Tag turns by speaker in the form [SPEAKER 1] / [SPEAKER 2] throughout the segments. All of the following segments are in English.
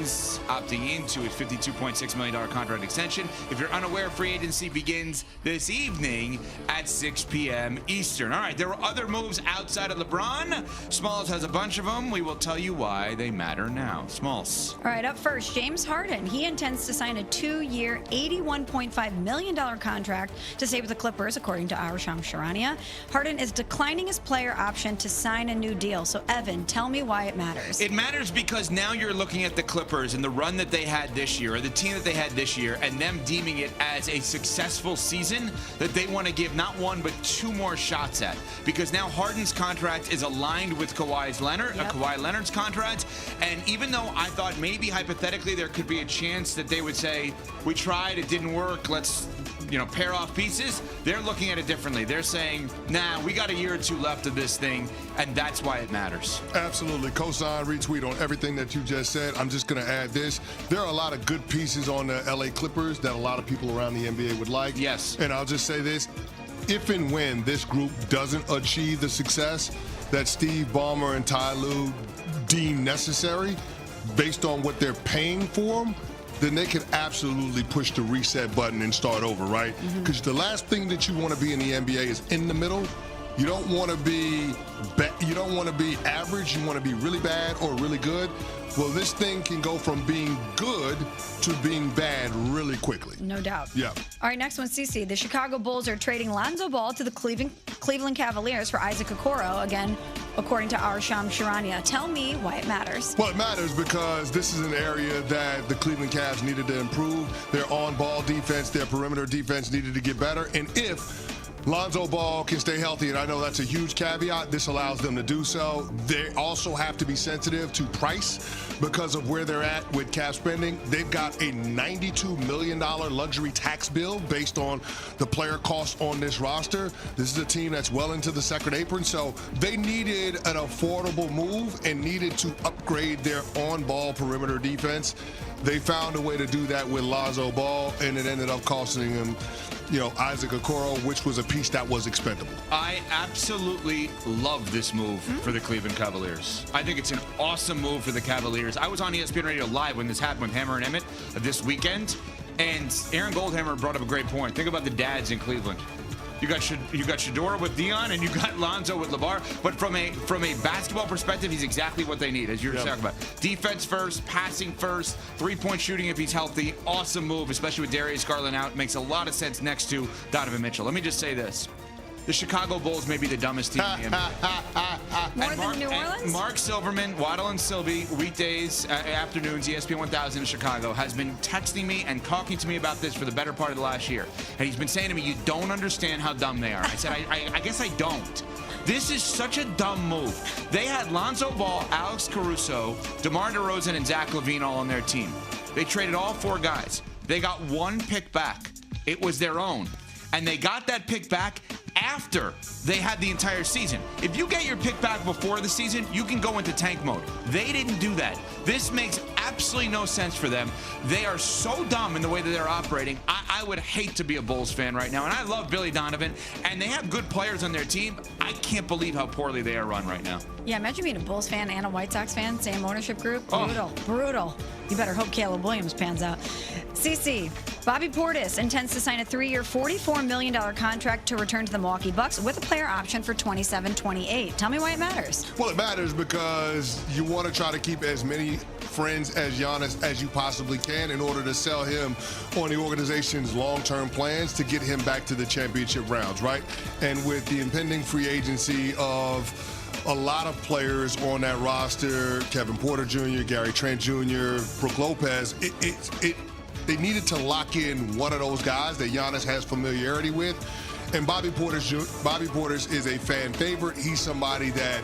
[SPEAKER 1] Simmons opting into a $52.6 million contract extension. If you're unaware, free agency begins this evening at 6 p.m. Eastern. All right, there were other moves outside of LeBron. Smalls has a bunch of them. We will tell you why they matter now. Smalls.
[SPEAKER 2] All right, up first, James Harden. He intends to sign a 2-year, $81.5 million contract to stay with the Clippers, according to Arsham Sharania. Harden is declining his player option to sign a new deal. So, Evan, tell me why it matters.
[SPEAKER 1] It matters because now you're looking at the Clippers and the run that they had this year, or the team that they had this year, and them deeming it as a successful season that they want to give not one but two more shots at. Because now Harden's contract is aligned with Kawhi Leonard's contract. And even though I thought maybe hypothetically there could be a chance that they would say, we tried, it didn't work, let's pair off pieces, they're looking at it differently. They're saying, nah, we got a year or two left of this thing, and that's why it matters.
[SPEAKER 3] Absolutely. Cosign, retweet on everything that you just said. I'm just going to add this. There are a lot of good pieces on the LA Clippers that a lot of people around the NBA would like.
[SPEAKER 1] Yes.
[SPEAKER 3] And I'll just say this. If and when this group doesn't achieve the success that Steve Ballmer and Ty Lue deem necessary based on what they're paying for them, then they can absolutely push the reset button and start over, right? Because the last thing that you want to be in the NBA is in the middle. You don't want to be average. You want to be really bad or really good. Well, this thing can go from being good to being bad really quickly.
[SPEAKER 2] No doubt.
[SPEAKER 3] Yeah.
[SPEAKER 2] All right, next one, CC. The Chicago Bulls are trading Lonzo Ball to the Cleveland Cavaliers for Isaac Okoro, again, according to Arsham Sharania. Tell me why it matters.
[SPEAKER 3] Well, it matters because this is an area that the Cleveland Cavs needed to improve. Their on-ball defense, their perimeter defense needed to get better. And if Lonzo Ball can stay healthy, and I know that's a huge caveat, this allows them to do so. They also have to be sensitive to price because of where they're at with cap spending. They've got a $92 million luxury tax bill based on the player cost on this roster. This is a team that's well into the second apron, so they needed an affordable move and needed to upgrade their on-ball perimeter defense. They found a way to do that with Lonzo Ball, and it ended up costing them Isaac Okoro, which was a piece that was expendable.
[SPEAKER 1] I absolutely love this move for the Cleveland Cavaliers. I think it's an awesome move for the Cavaliers. I was on ESPN Radio Live when this happened with Hammer and Emmett this weekend, and Aaron Goldhammer brought up a great point. Think about the dads in Cleveland. You got Shedeur with Dion, and you got Lonzo with LeVar. But from a basketball perspective, he's exactly what they need, as you were talking about. Defense first, passing first, three-point shooting if he's healthy. Awesome move, especially with Darius Garland out. Makes a lot of sense next to Donovan Mitchell. Let me just say this. The Chicago Bulls may be the dumbest team in the NBA.
[SPEAKER 2] More than New Orleans?
[SPEAKER 1] Mark Silverman, Waddle and Sylvie, weekdays, afternoons, ESPN 1000 in Chicago, has been texting me and talking to me about this for the better part of the last year. And he's been saying to me, you don't understand how dumb they are. I said, I guess I don't. This is such a dumb move. They had Lonzo Ball, Alex Caruso, DeMar DeRozan, and Zach LaVine all on their team. They traded all four guys. They got one pick back. It was their own. And they got that pick back after they had the entire season. If you get your pick back before the season, you can go into tank mode. They didn't do that. This makes absolutely no sense for them. They are so dumb in the way that they're operating. I would hate to be a Bulls fan right now. And I love Billy Donovan, and they have good players on their team. I can't believe how poorly they are run right now.
[SPEAKER 2] Yeah, imagine being a Bulls fan and a White Sox fan, same ownership group.
[SPEAKER 1] Oh.
[SPEAKER 2] Brutal. You better hope Caleb Williams pans out. CC, Bobby Portis intends to sign a 3-year, $44 million contract to return to the Milwaukee Bucks with a player option for 27-28. Tell me why it matters.
[SPEAKER 3] Well, it matters because you want to try to keep as many friends as Giannis as you possibly can in order to sell him on the organization's long-term plans to get him back to the championship rounds, right? And with the impending free agency of a lot of players on that roster, Kevin Porter Jr., Gary Trent Jr., Brook Lopez, they needed to lock in one of those guys that Giannis has familiarity with. And Bobby Portis is a fan favorite. He's somebody that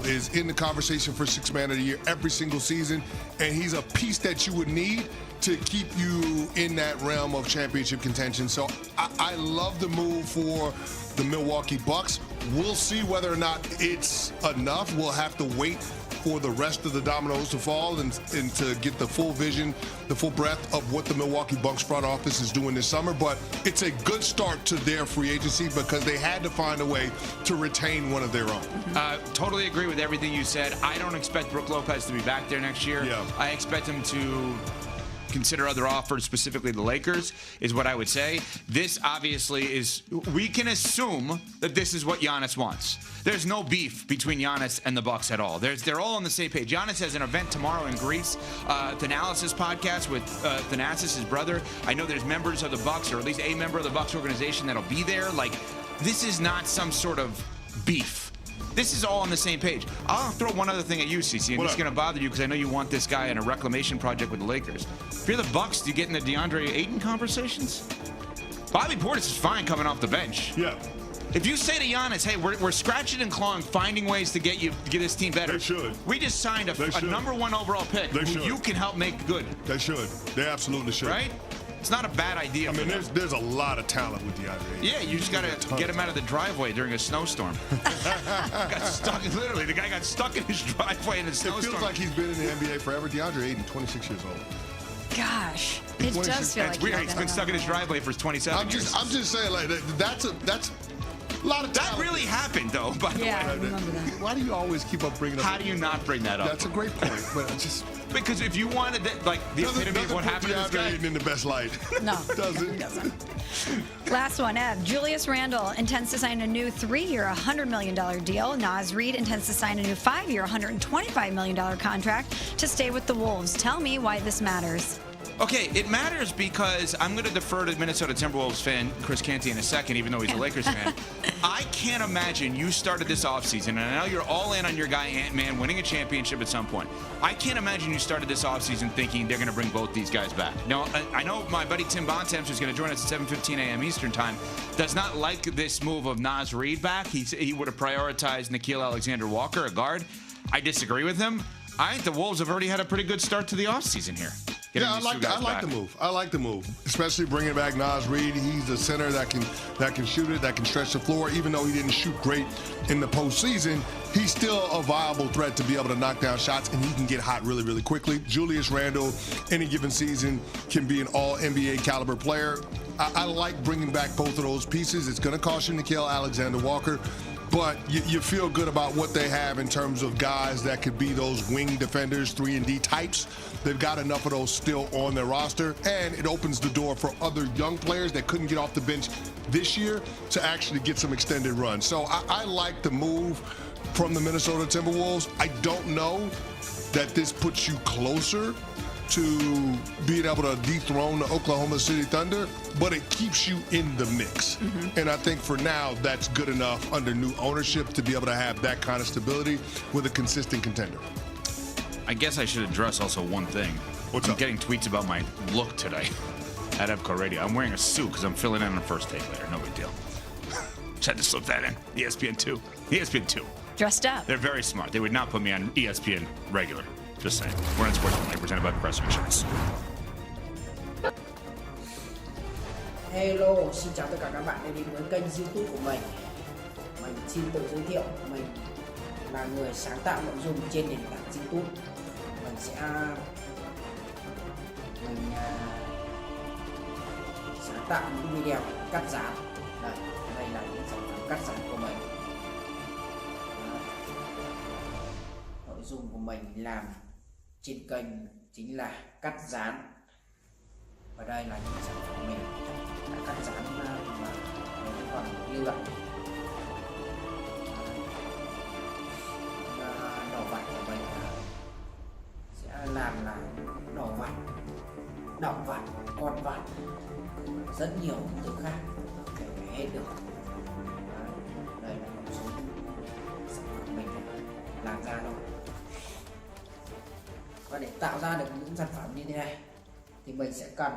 [SPEAKER 3] is in the conversation for Sixth Man of the Year every single season. And he's a piece that you would need to keep you in that realm of championship contention. So I love the move for the Milwaukee Bucks. We'll see whether or not it's enough. We'll have to wait for the rest of the dominoes to fall and to get the full vision, the full breadth of what the Milwaukee Bucks front office is doing this summer. But it's a good start to their free agency because they had to find a way to retain one of their own.
[SPEAKER 1] Totally agree with everything you said. I don't expect Brook Lopez to be back there next year.
[SPEAKER 3] Yeah.
[SPEAKER 1] I expect him to consider other offers, specifically the Lakers, is what I would say. This obviously is, we can assume that this is what Giannis wants. There's no beef between Giannis and the Bucks at all. They're all on the same page. Giannis has an event tomorrow in Greece, Thanasis podcast with Thanasis, his brother. I know there's members of the Bucks, or at least a member of the Bucks organization that'll be there. Like, this is not some sort of beef. This is all on the same page. I'll throw one other thing at you, CC, and it's going to bother you because I know you want this guy in a reclamation project with the Lakers. If you're the Bucks, do you get in the DeAndre Ayton conversations? Bobby Portis is fine coming off the bench.
[SPEAKER 3] Yeah.
[SPEAKER 1] If you say to Giannis, hey, we're scratching and clawing, finding ways to get this team better.
[SPEAKER 3] They should.
[SPEAKER 1] We just signed a #1 overall pick who you can help make good.
[SPEAKER 3] They should. They absolutely should.
[SPEAKER 1] Right? It's not a bad idea.
[SPEAKER 3] I mean, there's a lot of talent with DeAndre.
[SPEAKER 1] Yeah, you just got to get him out of the driveway during a snowstorm. Got stuck, literally. The guy got stuck in his driveway in a snowstorm.
[SPEAKER 3] It feels like he's been in the NBA forever. DeAndre Ayton, 26 years old.
[SPEAKER 2] Gosh, it does feel like
[SPEAKER 1] it's weird. He's been stuck in his driveway for 27 years.
[SPEAKER 3] I'm just saying, like, that's a lot of talent.
[SPEAKER 1] That really happened, though, by the way.
[SPEAKER 2] I remember that.
[SPEAKER 3] Why do you always keep up bringing up?
[SPEAKER 1] How do you not bring that up?
[SPEAKER 3] That's a great point, but just
[SPEAKER 1] because if you wanted that, like the epitome of what happened to this guy,
[SPEAKER 3] in the best light.
[SPEAKER 2] No,
[SPEAKER 3] doesn't.
[SPEAKER 2] It doesn't. Last one, Ev. Julius Randle intends to sign a new 3-year, $100 million deal. Naz Reid intends to sign a new 5-year, $125 million contract to stay with the Wolves. Tell me why this matters.
[SPEAKER 1] Okay, it matters because I'm going to defer to Minnesota Timberwolves fan Chris Canty in a second, even though he's a Lakers fan. I can't imagine you started this offseason, and I know you're all in on your guy Ant-Man winning a championship at some point. I can't imagine you started this offseason thinking they're going to bring both these guys back. Now, I know my buddy Tim Bontemps, who's going to join us at 7:15 a.m. Eastern time, does not like this move of Naz Reid back. He would have prioritized Nickeil Alexander-Walker, a guard. I disagree with him. I think the Wolves have already had a pretty good start to the offseason here.
[SPEAKER 3] Yeah, I like the move. I like the move, especially bringing back Naz Reid. He's a center that can shoot it, that can stretch the floor. Even though he didn't shoot great in the postseason, he's still a viable threat to be able to knock down shots, and he can get hot really, really quickly. Julius Randle, any given season, can be an all-NBA caliber player. I like bringing back both of those pieces. It's going to cost you Nickeil Alexander-Walker, but you feel good about what they have in terms of guys that could be those wing defenders, 3-and-D types. They've got enough of those still on their roster, and it opens the door for other young players that couldn't get off the bench this year to actually get some extended runs. So I like the move from the Minnesota Timberwolves. I don't know that this puts you closer to being able to dethrone the Oklahoma City Thunder, but it keeps you in the mix. And I think for now, that's good enough under new ownership to be able to have that kind of stability with a consistent contender.
[SPEAKER 1] I guess I should address also one thing. I'm getting tweets about my look today at EBCO Radio. I'm wearing a suit because I'm filling in on the first take later. No big deal. Just had to slip that in. ESPN 2. ESPN 2.
[SPEAKER 2] Dressed up.
[SPEAKER 1] They're very smart. They would not put me on ESPN regular. Just saying. We're on SportsCenter, presented by Prescott Insurance.
[SPEAKER 4] Hello, xin chào tất cả các bạn đã đến với kênh YouTube của mình. Mình xin tự giới thiệu, mình là người sáng tạo nội dung trên nền tảng YouTube. Mình sáng tạo những video cắt dán. Đây là những sản phẩm cắt dán của mình. Nội dung của mình làm trên kênh chính là cắt dán. Và đây là những sản phẩm mình đã cắt dán mà vẫn còn lưu lại. Đồ vật của mình sẽ làm là đồ vật, động vật, con vật, rất nhiều từ khác để kể hết được. Đây là một số sản phẩm mình làm ra thôi. Và để tạo ra được những sản phẩm như thế này thì mình sẽ cần